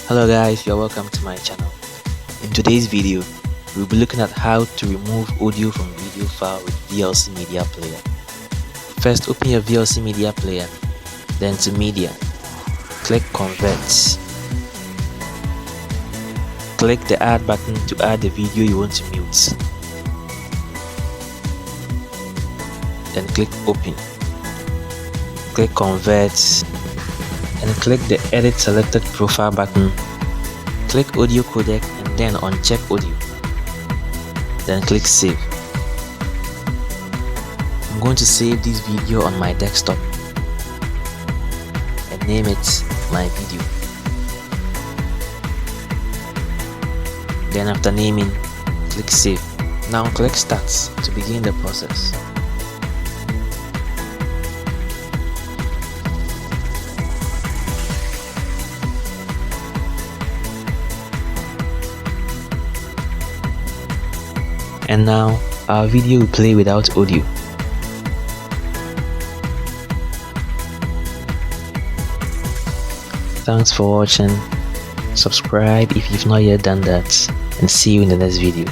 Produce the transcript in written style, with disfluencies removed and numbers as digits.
Hello guys, you're welcome to my channel. In today's video, we'll be looking at how to remove audio from video file with VLC Media Player. First, open your VLC Media Player, then to Media, click Convert. Click the Add button to add the video you want to mute. Then click Open. Click Convert and click the Edit Selected Profile button. Click Audio Codec and then uncheck Audio. Then click Save. I'm going to save this video on my desktop and name it My Video. Then after naming, click Save. Now click Start to begin the process. And now our video will play without audio. Thanks for watching. Subscribe if you've not yet done that, and see you in the next video.